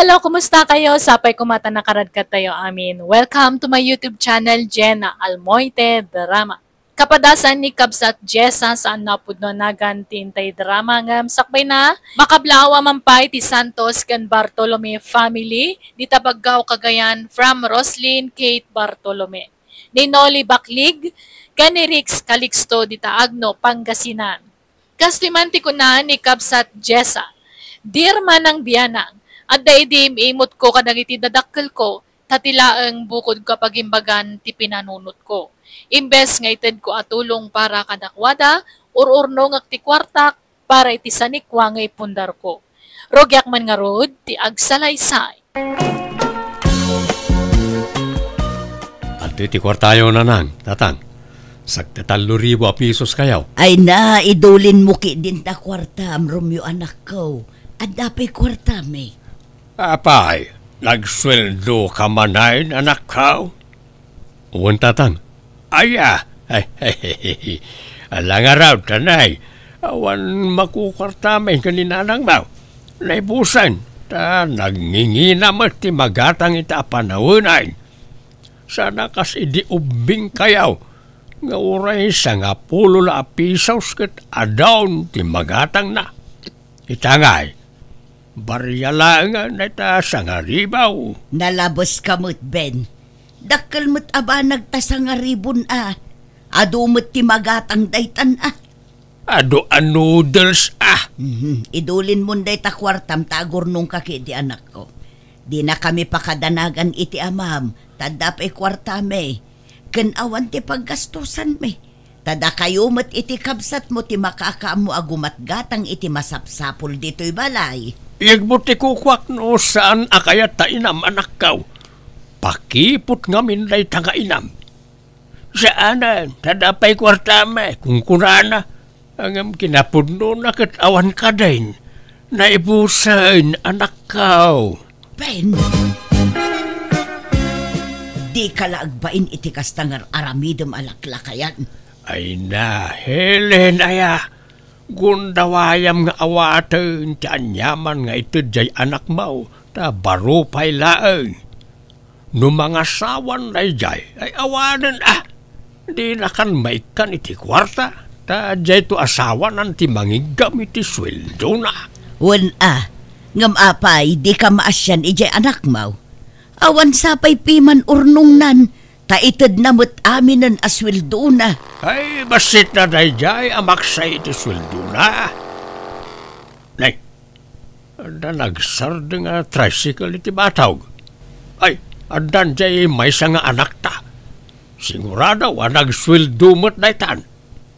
Hello, kumusta kayo? Sapay kumata nakaradkat tayo amin. Welcome to my YouTube channel, Jenna Almoite Drama. Kapadasan ni Kabsat Jessa saan napudno nagantin tay drama ngam sakbay na makablawa mampay ti Santos kan Bartolome family di Tabaggaw Cagayan from Roslyn Kate Bartolome. Ni Noli Baklig kan ni Rix Calixto di Taagno Pangasinan. Kastimanti ko na ni Kabsat Jessa. Dear manang biyanang, at daidim imot ko kadagiti dadakkel ko, tatilaang bukod kapag imbagan ti pinanunot ko. Imbes nga ited ko atulong para kadakwada, ururnong ak ti kwartak, para iti sanikwa ngay pundar ko. Rogyak man nga rod, ti agsalaysay. At iti kwartayo na nang, tatang. Sagtatalo pisos kayaw. Ay na, idulin mo ki din ta kwarta, Romeo anak ko. At dapay kwarta, may. Apay, nagsweldo ka manayin, anak ko? Uwan, tatang. Aya, alang araw, tanay. Awan makukwartamay kaninanang mo. Naibusan, ta nagnginginamat ti magatang ita panawunay. Sana kas idi ubing kayaw. Nga uray sa nga pulo la apisaw skat adawn ti magatang na. Itangay. Barya lang na ita sa nga ribaw. Nalabos kamot, Ben. Dakkel mo't aba nagtasa nga ribon Ado mo't ti magatang daytan Ado noodles Idulin mo day ta kwartam tagor nung kaki di anak ko. Di na kami pakadanagan iti amam. Tadapay kwartame. Ken awan ti paggastusan me. Tada kayo mo't iti kabsat mo ti makakaamo agumat gatang iti masapsapol dito'y balay. Igbuti kukwak no saan akayat ta inam anak kaw. Pakipot nga minday ta nga inam. Saanan, tadapay kwartame, kung kurana, ang kinapudno na kat awan ka din. Naibusan, anak kaw. Ben! Di ka laagbain iti kastangar aramidom alaklakayan. Ay na, Helen, aya. Gundawayam nga awaten ti anyaman nga ito jay anak mo ta baro pay laeng. No mga sawan na jay ay awanen di na kan maikan iti kwarta ta jay to asawan ang ti mangigam iti sweldo na. Wan ngam apay di ka maasyan ijay anak mo. Awan sapay piman urnong nan. Taited na mo't aminan asweldo na. Ay, basit na dayjay, amaksay iti sweldo na. Nay, anda nagsard nga tricycle iti batawg. Ay, andan jay may nga anak ta. Sigurado, nagsweldo mo't daytan.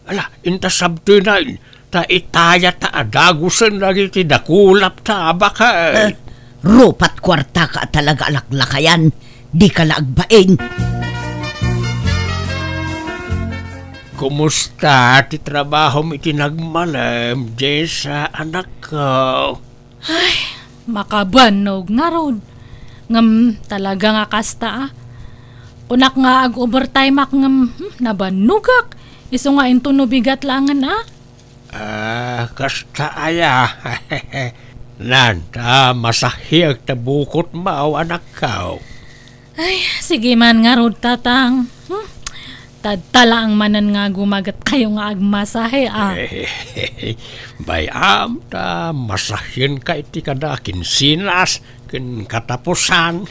Ala, inta sabtunain, ta itaya ta adagusan lagi iti dakulap ta baka. Rupat kwarta ka talaga alaklakayan. Di ka laagbain. Kumusta ti trabaho mo itinagmalam, Jessa, anak ko? Ay, makabanog nga ron. Ngam talaga nga kasta Unak nga ag-overtime ak ngam nabanugak. Iso nga into no bigat langan kasta aya. Nanta, masahiyag tabukot mo, anak ko. Ay, sige man nga ron tatang. Tadtala ang manan nga gumagat kayo nga agmasahe Bayam ta masahin ka iti kada kinsinas ken katapusan.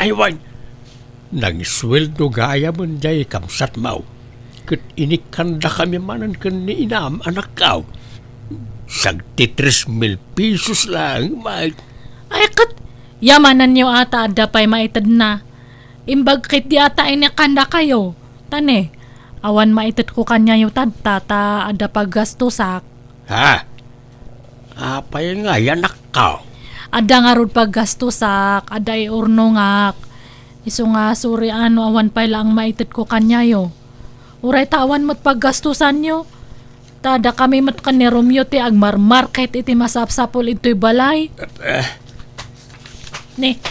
Ay wan nagisweldo gaya mon jay kamsat mau. Ket inikanda kami manan ken ni inam anak kaw. Sagti 3,000 pesos lang may. Ay kat yamanan nyo ata ada pa'y maitad na. Imbag kit di ata inikanda kayo. Tane, awan maitit ko kanya yung tata ada paggastusak. Ha? Apay nga yanak ka? Ada nga rod paggastusak, ada iurnongak. Iso nga suri awan pa'y lang maitit ko kanya yo. Uray tawan mo't paggastusan nyo. Tada kami mo't kanirumyo ti agmarmarket iti masapsapol ito'y balay. Ne,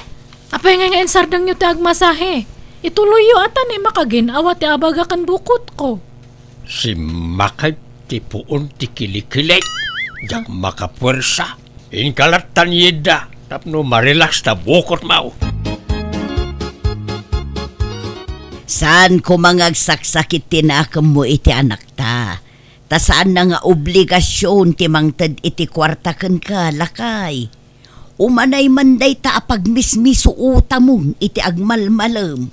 apay nga insardang nyo ti agmasahe. Ituloy yo atan makaginawa ti abagakan bukot ko. Si Makay ti puon ti kilikilay. Jak makapwersa. Inkalatan yeda. Tapno marilax ta bukot mau. Saan ko mangagsaksakit tinakam mo iti anak ta? Ta saan na nga obligasyon ti mangted iti kwarta ken ka, lakay? Umanay manday ta apagmismiso uta mo iti agmalmalam.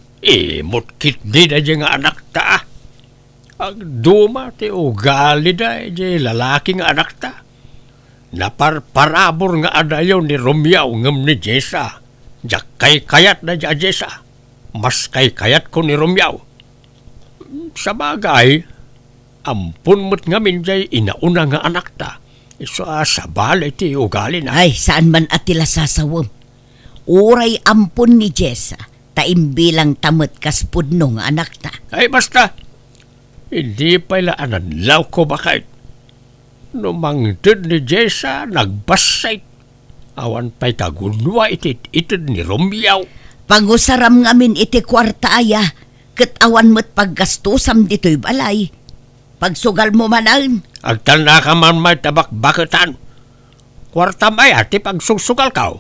Mutkit di na nga anak ta. Agduma ti ugali da di lalaki nga anak ta. Naparparabor nga adayaw ni Romeo ngem ni Jessa. Jak kay kayat na ja Jessa. Mas kay kayat ko ni Romeo. Sa bagay, ampun mo't ngamin jay inauna nga anak ta. Iso sa balay ti ugali na. Ay, saan man atila sasawam? Uray ampun ni Jessa, taimbilang tamat kaspudno nga anak ta. Ay basta, hindi pala anadlaw ko bakit. Numangtid ni Jessa, nagbasay. Awan pa'y kagunwa itid ni Romeo. Pangusaram ngamin iti kwarta aya, ket awan mo't paggastusam dito'y balay. Pagsugal mo manan. Agtal na ka man may tabak-bakatan. Kwarta may ati pagsusugal ka.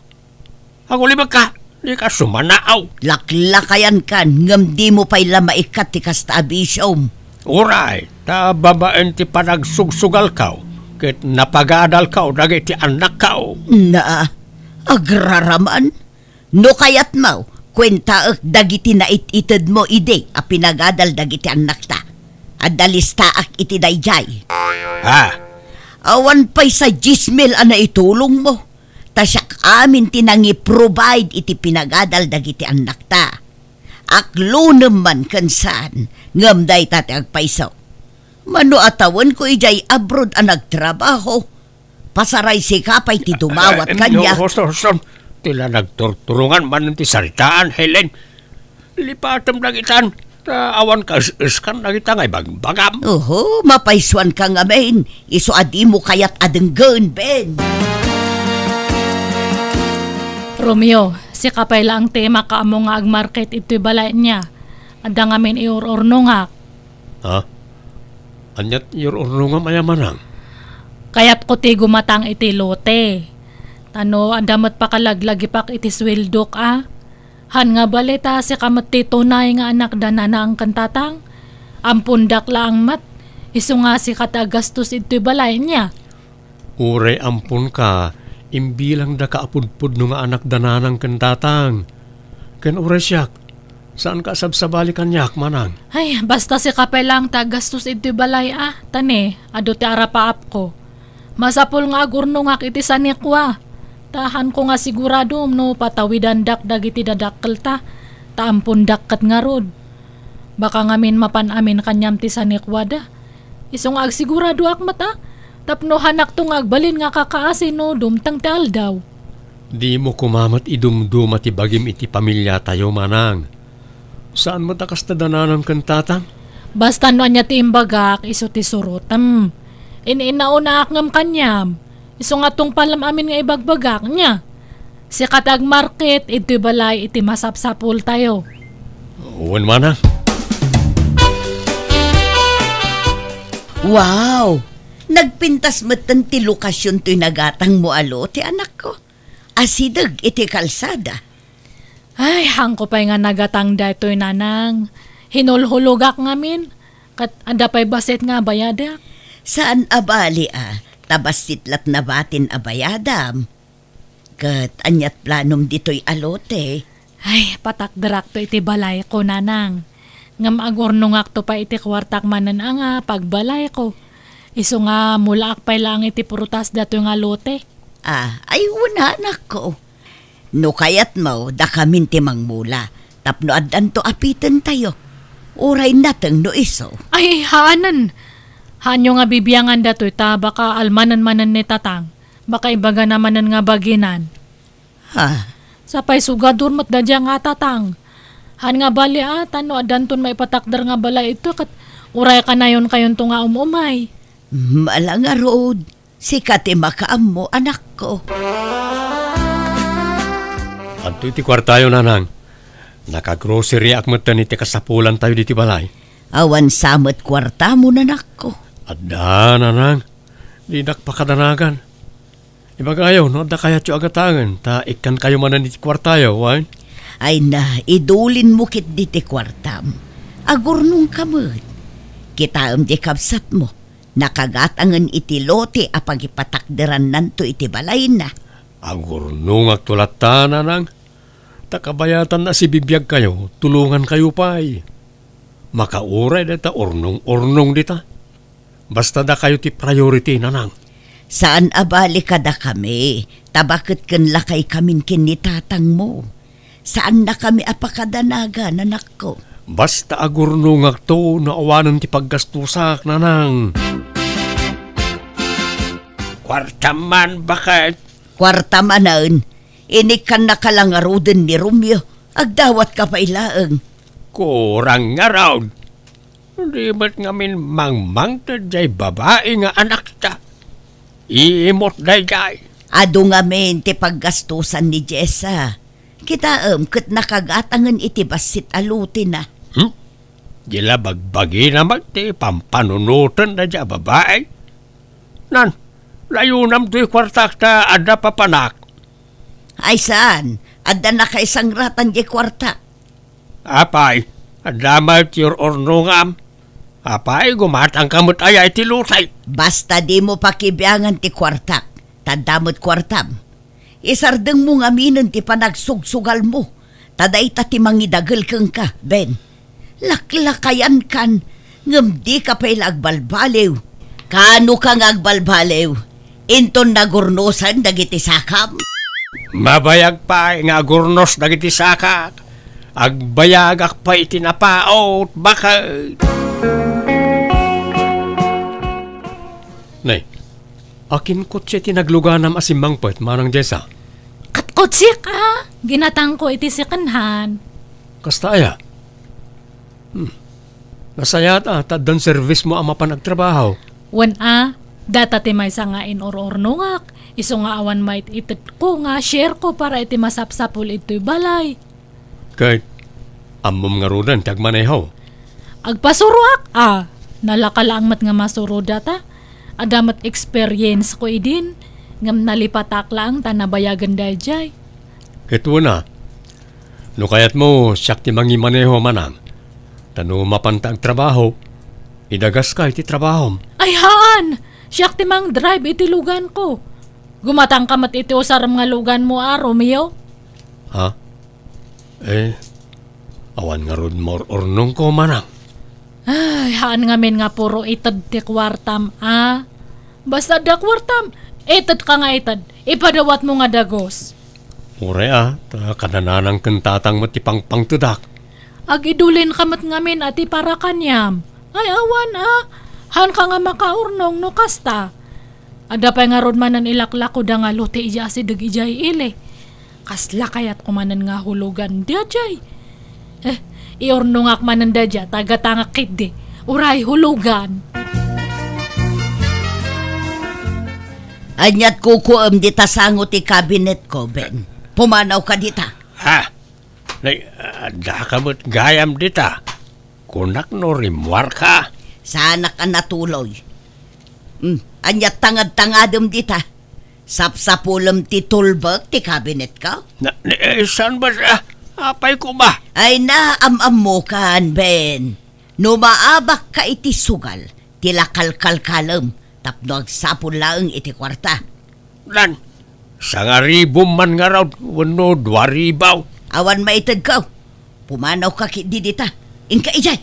Ang ulibag ka, di ka sumanaaw. Laklakayan kan, ngam di mo pa'y lamaikat ti kasta abisyom. Uray, ta babaan ti panagsusugal ka. Ket napagadal ka, dagiti anak ka. Na, agraraman? No kayat mo, kwenta dagiti na ititid mo ide, a pinagadal dagiti anak ta. Adalista ak iti dayjay. Ha? Awan pa'y sa gismil ana itulong mo. Tasyak amin tinangi-provide iti pinagadal dagiti anak ta. Aklo naman kansan, ngamday tate agpaisaw. Mano atawan ko ijay abroad ang nagtrabaho. Pasaray si kapay ti dumawat kanya. No, hosto. Tila nagturturungan man ti saritaan, Helen. Lipatam na kitan. Awan ka iskan na kita ngay bagbagam. Oho, mapaiswan ka nga men. Iso adi mo kayat adenggan, Ben. Romeo, si kapay lang tema ka amo nga agmarket ito'y balay niya. Ada nga men iur-urno nga. Ha? Anyat iur-urno nga mayamanang? Kayat ko ti gumatang iti lote. Tano, andamat pa kalaglagi pak iti swildok Han nga balita si kamat ti tunay nga anak dana na ang kantatang. Ampundak lang mat. Iso nga si katagastos ito'y balay niya. Uray ampun ka. Imbilang da kaapudpud no nga anak dananang kantatang. Ken uray siyak. Saan ka sabsabali kanyak manang? Ay, basta si kapay lang tagastos ito'y balay Tane, ado ti arapaap ko. Masapul nga agurno nga iti sanikwa. Tahan ko nga sigurado no patawidan dagiti dadakkel ta. Taampun dakkat nga rod. Baka ngamin mapan amin kanyam ti sanikwada. Isong agsigurado akmat Tapno hanak tong agbalin nga kakaasi no dumtang tal daw. Di mo kumamat idumduma ti bagim iti pamilya tayo manang. Saan mo takas na dananang kantatang? Basta no anya ti imbagak iso ti surutam. Inauna akngam kanyam. Iso nga tong palam amin nga ibagbagak niya. Si katag market iti balay iti masapsapul tayo. Uwan manang. Wow! Nagpintas matan ti lokasyon to'y nagatang mo alo ti anak ko. Asidag iti kalsada. Ay, hangko pa'y nga nagatang dato'y nanang. Hinulhulugak ngamin. Kat anda pa'y basit nga bayada. Saan abali tabasitlat na batin abayadam. Kat anyat planom dito'y alote. Ay, patakdarak to iti balay ko nanang. Ngam agornongak to pa iti kwartak manan pagbalay ko. Iso nga mula akpay lang iti prutas dato nga lote. Ay una anak ko. No kayat mo, da kamin timang mula. Tapno adan to apitan tayo. Uray natang no iso. Ay, haanan. Hanyo nga bibiyangan dato ta baka almanan-manan ni tatang. Baka ibaga namanan nga baginan. Ha? Sapay sugadur mat dadya nga tatang. Han nga bali no adan ton maipatakdar nga bala ito kat uray ka na yun kayon to nga umumay. Malang nga road. Sikat makaam mo, anak ko. Anto iti kwartayo nanang. Nakagrocery akmatan iti kasapulan tayo diti balay. Awan samet kwarta mo, nanak ko. Adda nanang. Di nakpakadanagan. Iba kayo, no? Da kaya tiyo agatangan. Ta ikan kayo manan iti kwartayo, wan? Ay na, idulin mo kit di ti kwartam. Agurnong kamot. Kitaam di kabsat mo. Nakagatangan iti lote apag ipatakderan nanto iti balay na. Agurnong agtulatan nang. Takabayatan na si bibiyag kayo, tulungan kayo pa ay. Makauray dita, ornong dita. Basta da kayo ti priority nanang. Saan abali kada kami? Tabakit kan lakay kamin kinitatang mo. Saan na kami apakadanaga, nanak ko? Basta agurnong agto na awanan ti paggastusak nanang. Kwartaman bakit? Kwartamanaan, inikan na kalangaruden ni Romeo. Agdawat ka pa ilaang. Kurang nga raw. Di ba't ngamin mangmang tadyay babae nga anak ta? Iimot daygay. Ado nga men ti paggastusan ni Jessa. Kitaam ket nakagatangan iti basit aluti na. Dila bagbagi naman ti pampanunutan na dya babae. Nan, layo nam ti kwartak ta ada papanak. Ay saan? Adda na ka isang ratan di kwarta. Apay, adamay ti ornongam. Apay, gumatang kamot ay ti lusay. Basta di mo pakibiyangan ti kwartak. Tandamot kwartam. Isardeng mo nga minon ti panagsugsugal mo. Taday ta ti mangidagal kang ka, Ben. Laklakayan kan. Ngam di ka pa'y agbalbalew. Kano kang agbalbalew? Inton nagurnosan dagiti sakam? Mabayag pa nga gurnos dagiti sakak. Agbayag akpa itinapaot bakit. Nay, akin kotse tinagluganam asimang pet manang Jessa. Katkotsi ka! Ginatang ko iti sikanhan. Kasta aya? Nasaya ta, tadan service mo ang mapanagtrabaho. Wan data ti may sangain or-ornongak. Iso nga awan mait itit ko nga share ko para iti masapsapul ito'y balay. Kahit amom nga rudan, tagmaneho. Agpasuruak nalakalaang mat nga masuro data. Adamat experience ko idin. Ngam nalipatak lang tanabayagan dayjay. Kito na. No kayat mo, siyak ti mangi maneho manang. Tano mapantag trabaho, idagas ka iti trabaho. Ay haan! Siyak ti mang drive iti lugan ko. Gumatang kamat iti usaram nga lugan mo Romeo. Ha? Awan nga rod more ornong ko manang. Ay, haan ngamin nga puro itad ti kwartam Basta da kwartam, itad ka nga itad. Ipadawat mo nga dagos. Ure ta kanananang kentatang mo ti pangtudak. Agidulin kamat ngamin ati para kanyam. Ay awan Han ka nga makaurnong no kasta. Ada pa nga rod manan ilaklako da nga lote ija si dag ijay ile. Kasla kayat kumanan nga hulugan da jay. Iornong ak manan da jay tagatanga kiddi. Uray hulugan. Anyat kukuam di tasango ti kabinet ko, Ben. Pumanaw ka dita. Ha? Da kamot gayam dita. Kunak no rimwar ka. Sana ka natuloy. Anyat tangad-tangadom dita. Sapsapulam ti tulbag ti kabinet ka? Saan ba siya? Apay ko ba? Ay naamam mo kan, Ben. Numaabak ka iti sugal. Tilakalkalkalam. Tapno agsapon laeng iti kwarta. Lan, sangaribo man nga raw, wano dwaribaw. Awan maitad ka. Pumanaw ka di dita. Inka ijay.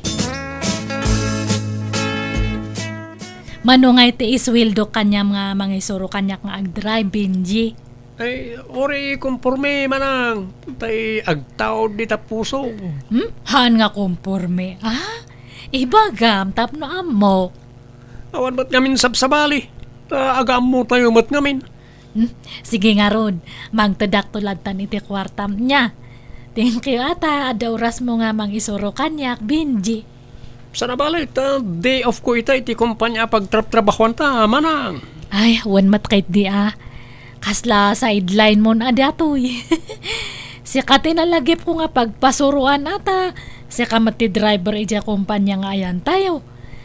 Mano nga iti iswildo kanyam nga mangisuro kanyak nga agdrive, Benji. Ay, ori kumporme manang. Tay agtaw dita puso. Han nga kumporme. Ibagam, tapno amo. Awan ba't ngamin sabsabali? Agam mo tayo mat ngamin. Sige nga Rod, magtadak tulad tan iti kwartam niya. Thank you ata, ada oras mo nga mangisuro kanyak, Benji. Sana balay, day off ko ita iti kumpanya pagtrabahuan ta, manang. Ay, wan mat kahit di Kasla sideline mo na datoy. Sika tinalagip ko nga pagpasuruan ata. Sika mati driver ija kumpanya nga ayan tayo.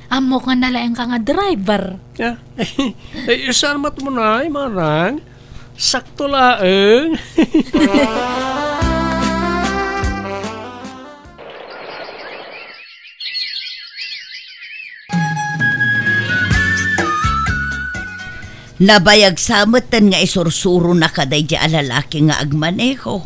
Amo ka nalaeng ka nga driver. Saan mat mo na, manang? sakto laeng. Nabayag samatan nga isursuro na kaday di alalaki nga agmaneho.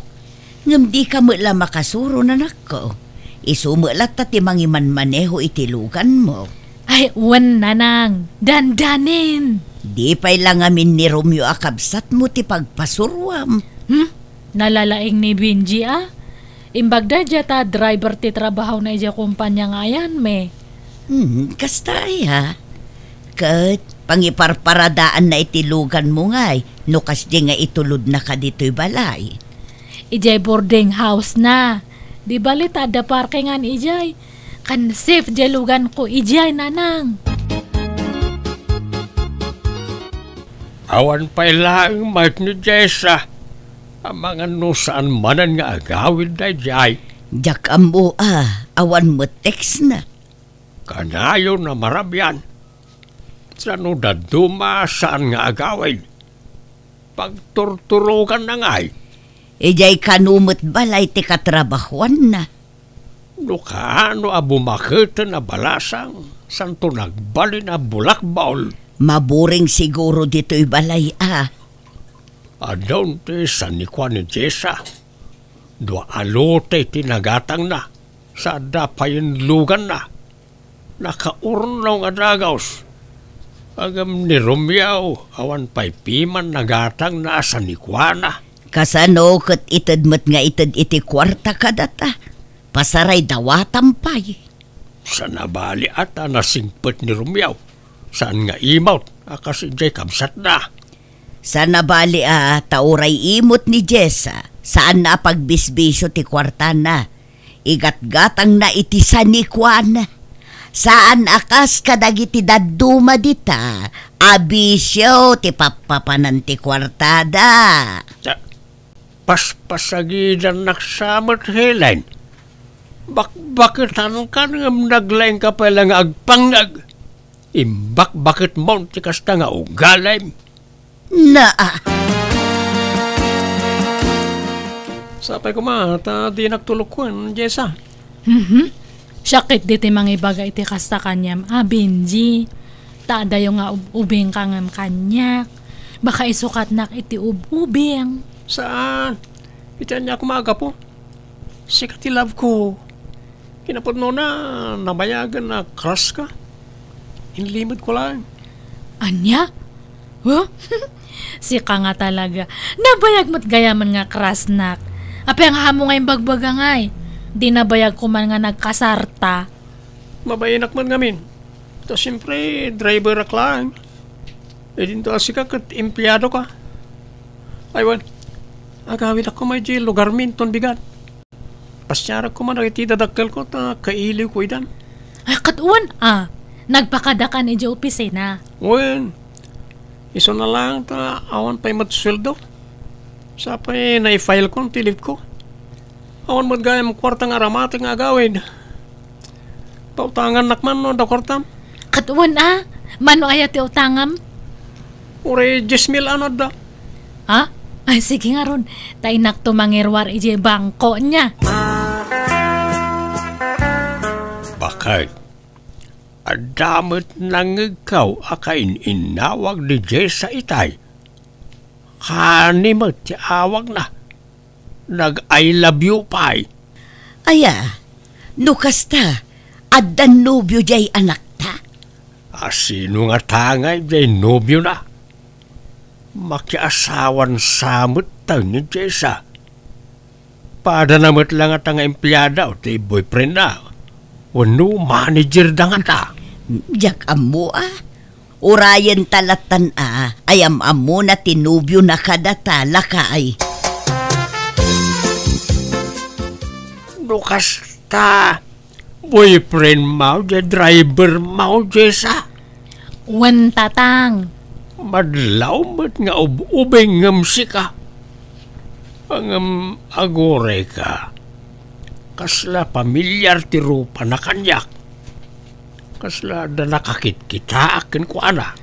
Ngam di ka mula makasuro na nako. Isumulat ta ti mangiman maneho itilugan mo. Ay, wan nanang. Dandanin. Di pa'y lang amin ni Romeo akabsat mo ti pagpasurwam. Nalalaing ni Benji Imbagda dya ta driver ti trabaho na dya kumpanya ngayan me. Kasta ay ha. Kat, pangiparparadaan na itilugan mo ngay, nukas di nga itulod na ka dito'y balay. Ijay boarding house na. Di balit ada parkingan ijay. Kan safe jalugan ko ijay nanang. Awan pa'y laang mat ni Jessa. Ang mga nusaan manan nga agawin na jay. Jak ambo awan mo text na. Kanayo na marabyan. Sa nudaduma saan nga agawin. Pagturturugan na ngay. Ijay kanumot balay ti katrabahuan na. Kaano abumakita na balasang. Santo nagbali na bulakbaol. Maburing siguro dito'y balay Adon ti san ni Juan ni Jessa. Dua alote tinagatang na. Sa dapayin lugan na. Nakaurnaw nga dagaws. Agam ni Romeo, awan pa'y piman nagatang na sa ni Juana. Kasano kat itadmat nga itad iti kwarta ka data. Pasaray dawatam pa'y. Sa nabali ata nasingpet ni Romeo. Saan nga imot, kasi jay kamsat na. Sa nabali tauray imot ni Jessa. Saan na pagbisbisyo ti kwarta na. Igat-gatang na iti sa ni Juana. Saan akas kadagiti daduma dita, abisyo ti papapanan ti kwartada. Paspasagidan naksamot helen. Bakbakitan ka ngam naglaing ka pala nga agpangag. Imbak-bakit mo ti kasta nga ugalay. Sapay ko di nagtulukwan, Jessa. Sakit diti mga ibaga iti kasta kanyam. Benji. Tada yung nga ubing kangam kanyak. Baka isukat nak iti ubing. Saan? Itian niya kumaga po. Sikat love ko. Kinapod mo na nabayagan na crush ka. Inlimod ko lang. Anya? Huh? Sika nga talaga. Nabayag mo't gayaman nga crush nak. Ape ang hamo ngayong bagbaga ngay. Di nabayag ko man nga nagkasarta. Mabayinak man ngamin. Ito siyempre, driver ak lang. E din to asika kat empleyado ka. Aywan, agawin ako may di lugar minton bigat. Pasyara ko man nakitidadakkel ko ta kailiw ko idan. Ay katuan nagpakadakan iji opisina. Wen, iso na lang ta awan pa'y matsweldo. Sa pa'y na-file ko, tilip ko. Awan mo't gaya mo kwartang aramating agawin. Pautangan nakman no da kwartam. Katuan mano ayat ti utangam? Ure 10,000 anod da. Ay sige nga ron. Tay nak tumangirwar iji bangko niya. Bakit? Adamot nang ikaw akain inawag ni Jessa itay. Kanimot ti awag na. Nag-I love you pa'y. Aya, nukasta, addan nobyo jay anak ta. Sino nga tangay jay nobyo na? Makiasawan samot tayo ni Jessa. Pada namot lang at ang empleyada o ti boyfriend na. Wano manager da nga ta. Jak amo Urayan talatan ayam amo na tinubyo na kadata lakay. Kasta boyfriend mo, driver mo, Jessa. Wan tatang. Madlaw mo't nga ubing ngam sika. Ang agore ka. Kasla pamilyar ti rupa na kanyak. Kasla da nakakit kita akin ko ana.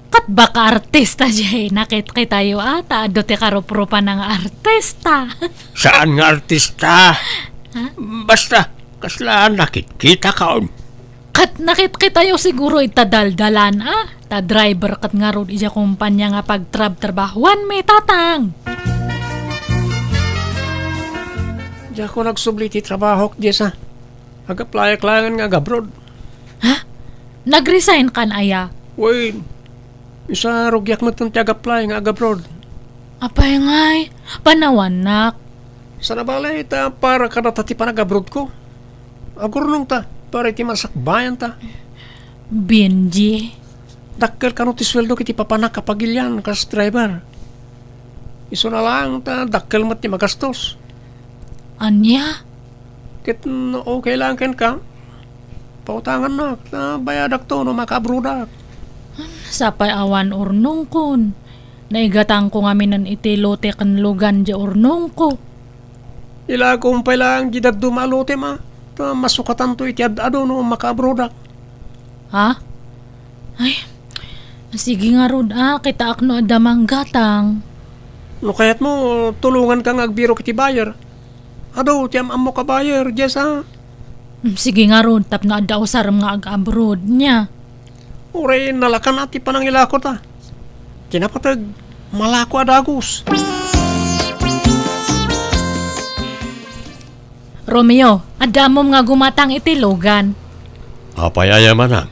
Kat baka artista jay nakit tayo ata ado ti karupropa ng artista. Saan nga artista? Ha? Basta, kaslaan nakikita kaon. Kat nakit tayo siguro itadaldalan ta driver kat nga ron ija kumpanya nga pagtrabahuan may tatang. Di ako nagsubli ti trabaho, Jessa. Agaplaya-klayan nga abroad. Nag-resign kan aya. Wait, isa rugyak mo itong tiag-apply nga abroad. Apay ngay, panawanak. Sa nabalay ta para kada ti panag-abroad ko. Agurnong ta, para iti masakbayan ta. Benji. Dakkel ka no ti sweldo kiti papanak kapagilyan kas driver. Iso na lang ta, dakkel mo ti magastos. Anya? Kit okay lang ken ka. Pautangan na, bayadak to no makabrudak. Sapay awan urnong kon. Naigatang ko ngamin ng itilote kan lugan di urnong ko. Ila kumpay lang gidad dumalote ma. Ta masukatan to iti adado no makabrudak. Ha? Ay, sige nga rod kita akno adamang gatang. No kayat mo, tulungan kang agbiro kiti bayer. Ado, tiyam amo ka bayer, Jessa. Sige nga rod, tap na adaw saram nga ag-abroad niya. Uray, nalakan ati pa ng ilako ta. Kinapatag, malako adagos. Romeo, adamom nga gumatang iti lugan. Apayaya man ang.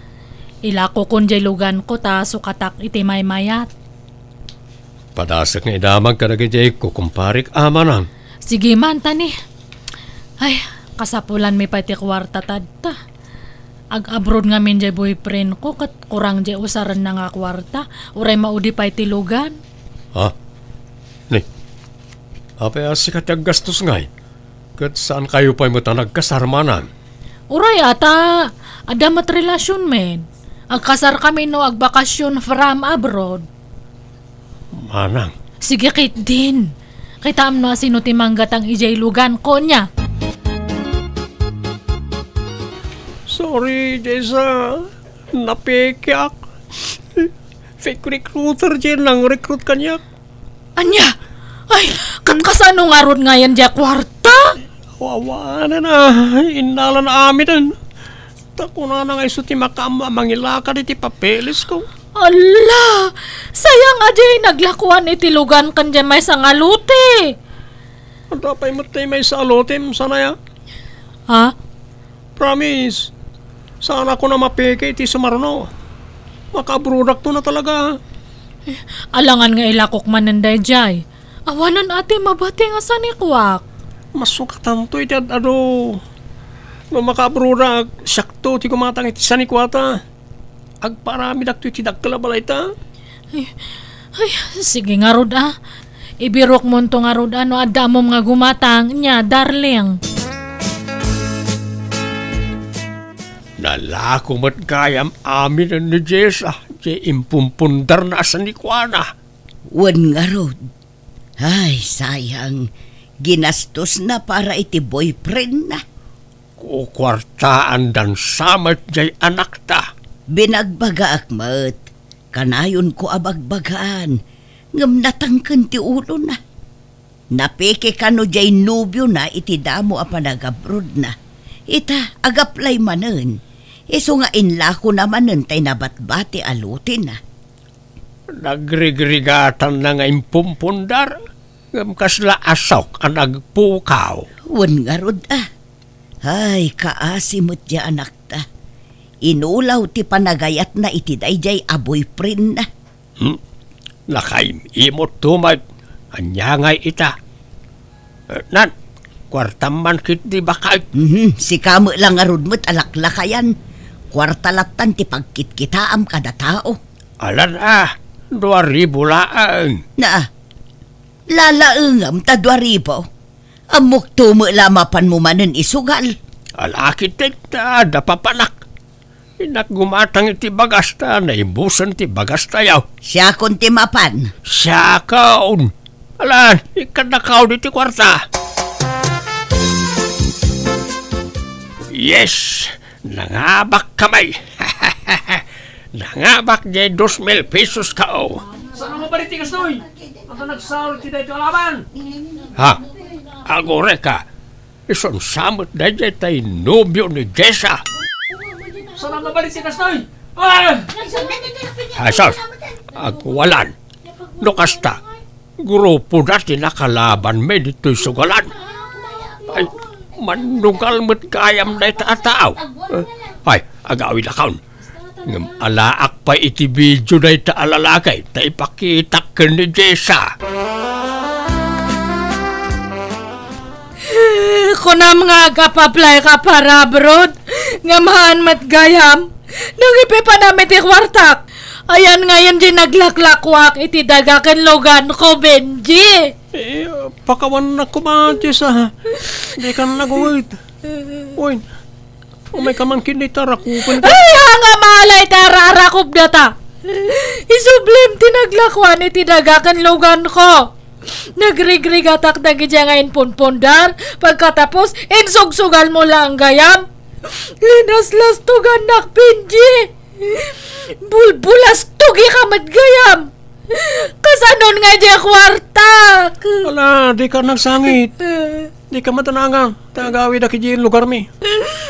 Ilako kun jay lugan ko ta sukatak iti maymayat. Padasak nga idamag ka na gajay ko kumparik aman ang. Sige man tani. Ay, kasapulan mi pati kwarta tadta. Ag-abroad nga min jay boyfriend ko kat kurang jay usaran na nga kwarta. Uray maudi pa iti lugan. Ha? Ni, apay asikat yung gastos ngay. Kat saan kayo pa'y mo nagkasarmanan? Uray ata, adamat relasyon men. Agkasar kami no agbakasyon from abroad. Manang. Sige kit din. Kita amno sino timanggat ang ijay lugan ko niya. Sorry, Jessa. Napekyak. Fake recruiter dyan lang recruit kanya. Anya? Ay, katkasano nga ron nga yan dya kwarta? Wawa na na. Inalan amin. Tako na nga iso ti makama mangilaka di ti papeles ko. Ala, sayang ajay naglakuan iti lugan kan dyan may sangalute. Ang tapay mo tayo may salotem. Sana ya? Ha? Promise. Sana ako na mapeke iti sumarno. Makabrudak to na talaga. Alangan nga ilakok mananday jay. Awanan ate mabati nga sanikwak. Masukatan to iti ado. No makabrudak, sakto ti kumatang iti sanikwata. Agparami dakto iti dagkalabalay ta. Ay, sige nga rod Ibirok mo to nga rod no adamom nga gumatang niya, darling. Nalako mat kayam amin ni Jessa. Di impumpundar na sa nikwana. Wan nga rod. Ay, sayang. Ginastos na para iti boyfriend na. Kukwartaan dan samat jay anak ta. Binagbaga akmat. Kanayon ko abagbagaan. Ngam natangken ti ulo na. Napeke kano jay nubyo na iti damo a panagabrod na. Ita agaplay manen. Iso nga inlako naman tay nabatbati alutin na. Nagrigrigatan na nga impumpundar. Ngam kasla asok ang nagpukaw. Wan nga rod Ay, kaasimot ya anak ta. Inulaw ti panagayat na iti dayjay a boyfriend na. Nakaim imot tumag. Anya ngay ita. Nan, kwartam man kit di bakay. Si kamo lang nga rod mo't alaklakayan. Kwartalatan ti pagkitkitaam kada tao. Alan 2,000 laang. Na, lalaengam ta 2,000. Amok tumo lamapan mo manen isugal. Alakit ta, dapapanak. Inak gumatang iti bagasta, naibusan ti bagasta yaw. Siya kon ti mapan. Siya kaon. Alan, ikadakaw di ti kwarta. Yes, nangabak kamay. Nangabak di 2,000 pesos ka o. Saan mo baliti ka, Snoy? Ang nagsahol ti dito alaman. Ha? Agore ka. Ison samot na dyan tayo nobyo ni Jessa. Saan mo baliti ka, Snoy? Ah! Hasos, agwalan. Nukasta, grupo natin nakalaban may dito'y sugalan. Ay, mandugal mo't kayam na itataaw. Ay, agawin akaon. Ngam alaak pa iti video na itaalalagay, ta ipakita ka ni Jessa. Kunam nga kapaplay ka para abroad, ngamahan mat gayam, nangipi pa namin ti kwartak. Ayan ngayon di naglaklakwak iti dagakan logan ko, Benji. Pakawan na kumadyo sa. Di ka na nagawit. Uy, umay ka man kinitarakupin ka. Ay, nga malay tararakop na ta. Isublim tinaglakwan iti dagakan logan ko. Nagrigrigatak na gidya ngayon punpundar. Pagkatapos, insugsugal mo lang gayam. Linaslas tugan nak, Benji. Bulbulas tugi ka gayam. Kasanon nga dya kwartak. Wala, di ka nagsangit. Di ka matanangan. Tagawid aki di lugar mi.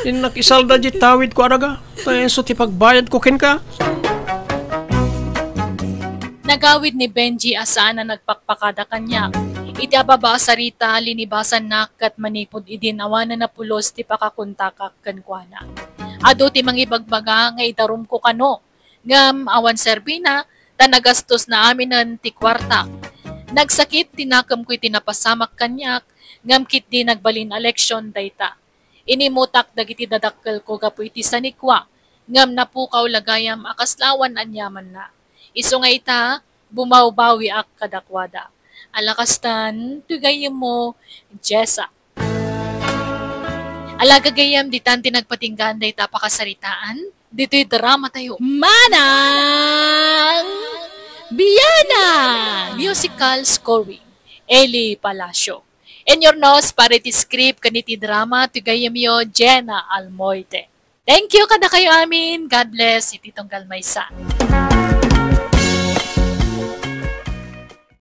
Din nakisalda di tawid ko araga. Tayo ti pagbayad ko kin ka. Nagawid ni Benji asaan na nagpakpakada kanya. Iti ababa sarita linibasan na kat manipod idinawanan na pulos ti pakakuntakak kankwana. Ado ti mangibagbaga nga idarum ko kano. Ngam awan serbina, tanagastos na aminan ti kwarta. Nagsakit tinakam ko'y tinapasamak kanyak, ngam kit di nagbalin eleksyon dayta. Inimutak dagiti dadakkel ko gapu iti sanikwa, ngam napukaw lagayam akaslawan anyaman na. Iso nga ita, bumawbawi ak kadakwada. Alakastan, tugayam mo, Jessa. Alagagayam ditan tinagpatinggan dayta pakasaritaan, dito'y drama tayo. Manang Biyana! Musical scoring, Eli Palacio. In your nose, parity script, kaniti drama, tugayam yo, Jenna Almoite. Thank you kada kayo amin. God bless, iti tunggal maysa.